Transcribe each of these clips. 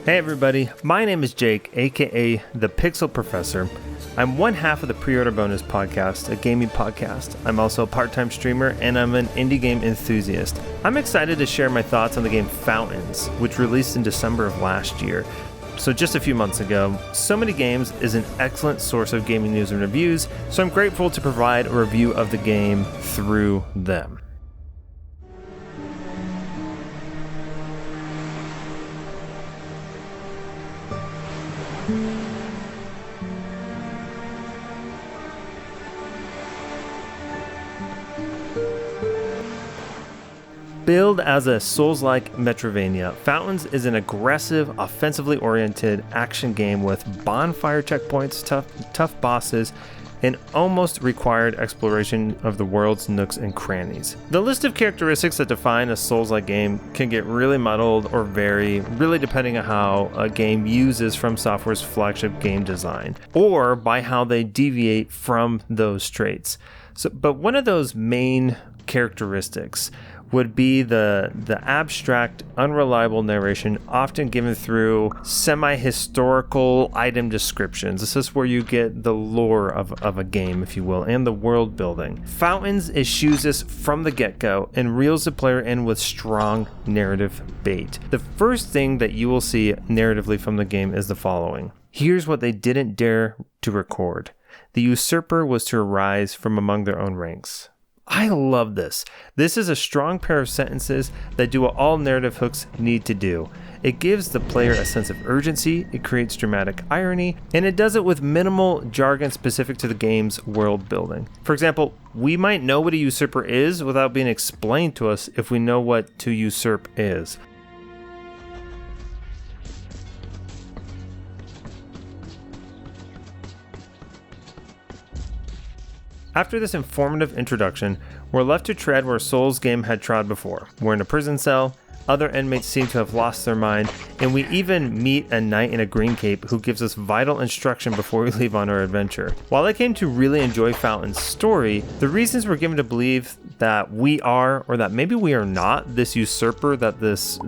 Hey everybody, my name is Jake, aka the Pixel Professor. I'm one half of the Pre-Order Bonus podcast, a gaming podcast. I'm also a part-time streamer and I'm an indie game enthusiast. I'm excited to share my thoughts on the game Fountains, which released in December of last year. So just a few months ago. So Many Games is an excellent source of gaming news and reviews, so I'm grateful to provide a review of the game through them. Billed as a soulslike Metroidvania, Fountains is an aggressive, offensively oriented action game with bonfire checkpoints, tough bosses, and almost required exploration of the world's nooks and crannies. The list of characteristics that define a Souls-like game can get really muddled or vary, really depending on how a game uses From Software's flagship game design, or by how they deviate from those traits. But one of those main characteristics would be the abstract, unreliable narration often given through semi-historical item descriptions. This is where you get the lore of a game, if you will, and the world building. Fountains eschews this from the get-go and reels the player in with strong narrative bait. The first thing that you will see narratively from the game is the following. Here's what they didn't dare to record. The usurper was to arise from among their own ranks. I love this. This is a strong pair of sentences that do what all narrative hooks need to do. It gives the player a sense of urgency, it creates dramatic irony, and it does it with minimal jargon specific to the game's world building. For example, we might know what a usurper is without being explained to us if we know what to usurp is. After this informative introduction, we're left to tread where Souls game had trod before. We're in a prison cell, other inmates seem to have lost their mind, and we even meet a knight in a green cape who gives us vital instruction before we leave on our adventure. While I came to really enjoy Fountain's story, the reasons we're given to believe that we are, or that maybe we are not, this usurper that this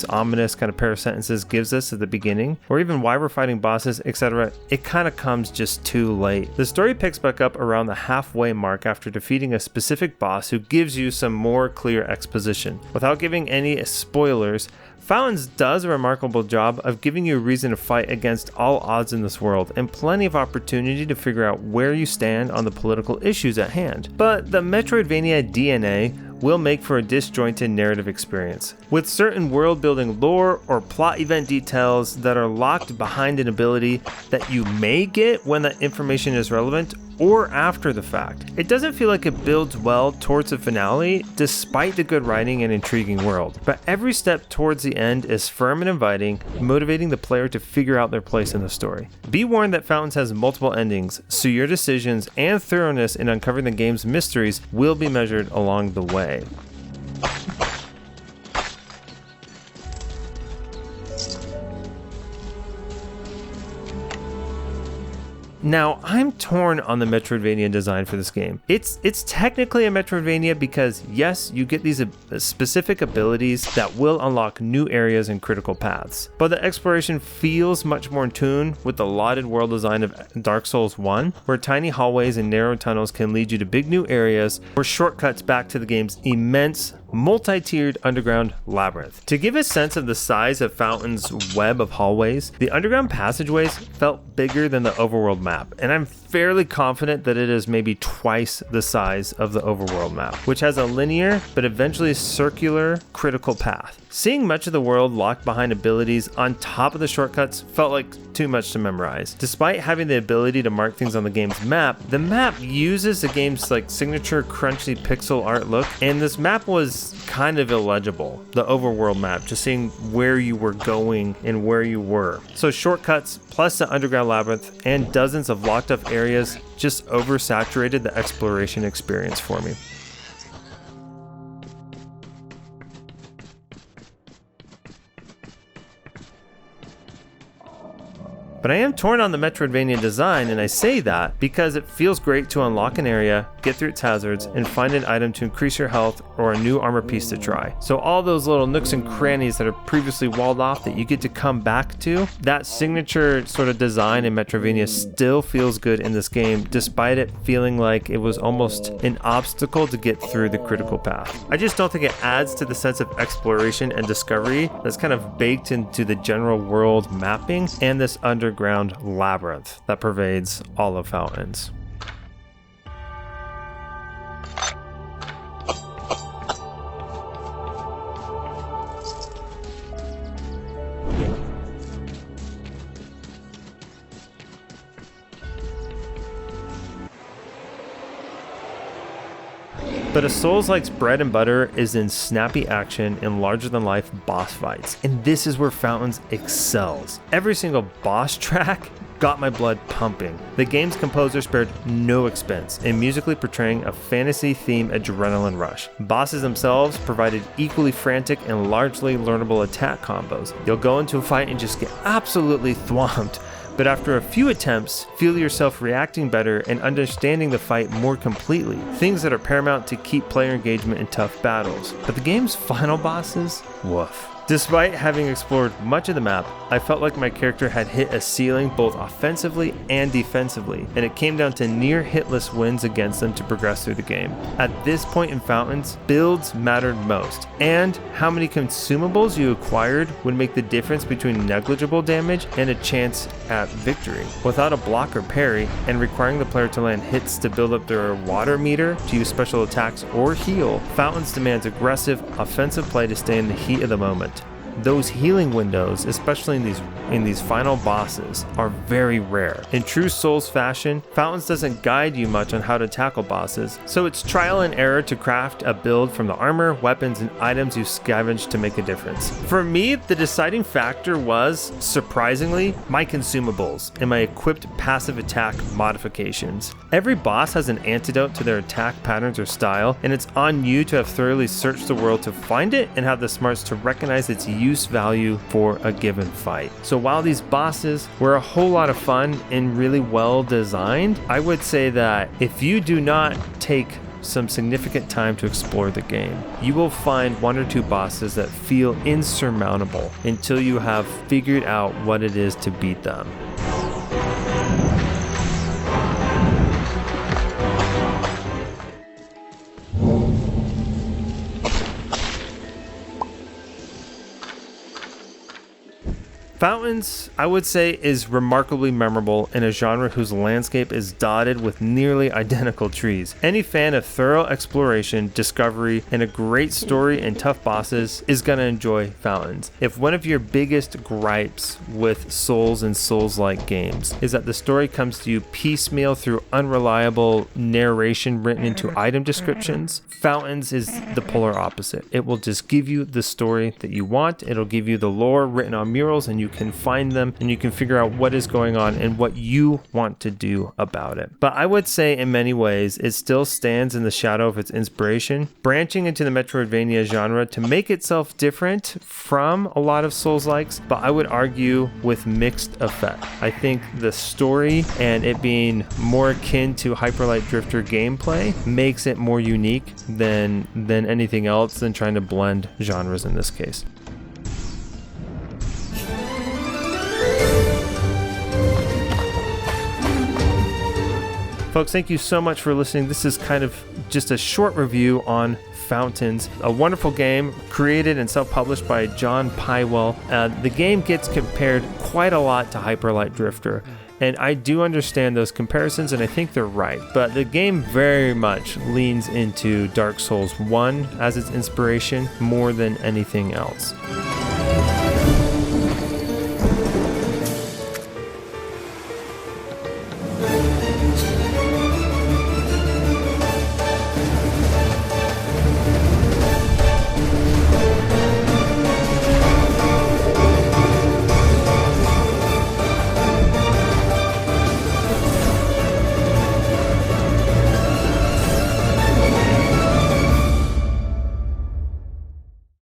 ominous kind of pair of sentences gives us at the beginning, or even why we're fighting bosses, etc., it kind of comes just too late. The story picks back up around the halfway mark after defeating a specific boss who gives you some more clear exposition. Without giving any spoilers, Fountains does a remarkable job of giving you a reason to fight against all odds in this world and plenty of opportunity to figure out where you stand on the political issues at hand. But the Metroidvania DNA will make for a disjointed narrative experience, with certain world-building lore or plot event details that are locked behind an ability that you may get when that information is relevant or after the fact. It doesn't feel like it builds well towards the finale, despite the good writing and intriguing world. But every step towards the end is firm and inviting, motivating the player to figure out their place in the story. Be warned that Fountains has multiple endings, so your decisions and thoroughness in uncovering the game's mysteries will be measured along the way. Now, I'm torn on the Metroidvania design for this game. It's technically a Metroidvania because, yes, you get these specific abilities that will unlock new areas and critical paths, but the exploration feels much more in tune with the lauded world design of Dark Souls 1, where tiny hallways and narrow tunnels can lead you to big new areas or shortcuts back to the game's immense multi-tiered underground labyrinth. To give a sense of the size of Fountain's web of hallways, the underground passageways felt bigger than the overworld map, and I'm fairly confident that it is maybe twice the size of the overworld map, which has a linear but eventually circular critical path. Seeing much of the world locked behind abilities on top of the shortcuts felt like too much to memorize. Despite having the ability to mark things on the game's map, the map uses the game's signature crunchy pixel art look, and this map was kind of illegible, the overworld map, just seeing where you were going and where you were. So shortcuts plus the underground labyrinth and dozens of locked up areas just oversaturated the exploration experience for me. But I am torn on the Metroidvania design, and I say that because it feels great to unlock an area, get through its hazards, and find an item to increase your health or a new armor piece to try. So all those little nooks and crannies that are previously walled off that you get to come back to, that signature sort of design in Metroidvania still feels good in this game, despite it feeling like it was almost an obstacle to get through the critical path. I just don't think it adds to the sense of exploration and discovery that's kind of baked into the general world mapping and this underground labyrinth that pervades all of Fountains. But a Souls-like's bread and butter is in snappy action and larger-than-life boss fights, and this is where Fountains excels. Every single boss track got my blood pumping. The game's composer spared no expense in musically portraying a fantasy-themed adrenaline rush. Bosses themselves provided equally frantic and largely learnable attack combos. You'll go into a fight and just get absolutely thwomped, but after a few attempts, feel yourself reacting better and understanding the fight more completely, things that are paramount to keep player engagement in tough battles. But the game's final bosses? Woof. Despite having explored much of the map, I felt like my character had hit a ceiling both offensively and defensively, and it came down to near hitless wins against them to progress through the game. At this point in Fountains, builds mattered most, and how many consumables you acquired would make the difference between negligible damage and a chance at victory. Without a block or parry, and requiring the player to land hits to build up their water meter to use special attacks or heal, Fountains demands aggressive, offensive play to stay in the heat of the moment. Those healing windows, especially in these final bosses, are very rare. In true Souls fashion, Fountains doesn't guide you much on how to tackle bosses, so it's trial and error to craft a build from the armor, weapons, and items you scavenge to make a difference. For me, the deciding factor was, surprisingly, my consumables and my equipped passive attack modifications. Every boss has an antidote to their attack patterns or style, and it's on you to have thoroughly searched the world to find it and have the smarts to recognize its use value for a given fight. So while these bosses were a whole lot of fun and really well designed, I would say that if you do not take some significant time to explore the game, you will find one or two bosses that feel insurmountable until you have figured out what it is to beat them. Fountains, I would say, is remarkably memorable in a genre whose landscape is dotted with nearly identical trees. Any fan of thorough exploration, discovery, and a great story and tough bosses is gonna enjoy Fountains. If one of your biggest gripes with Souls and Souls-like games is that the story comes to you piecemeal through unreliable narration written into item descriptions, Fountains is the polar opposite. It will just give you the story that you want. It'll give you the lore written on murals, and you can find them and you can figure out what is going on and what you want to do about it. But I would say in many ways it still stands in the shadow of its inspiration, branching into the Metroidvania genre to make itself different from a lot of Souls-likes, but I would argue with mixed effect. I think the story and it being more akin to Hyper Light Drifter gameplay makes it more unique than anything else, than trying to blend genres in this case. Folks, thank you so much for listening. This is kind of just a short review on Fountains, a wonderful game created and self-published by John Pywell. The game gets compared quite a lot to Hyper Light Drifter, and I do understand those comparisons, and I think they're right. But the game very much leans into Dark Souls 1 as its inspiration more than anything else.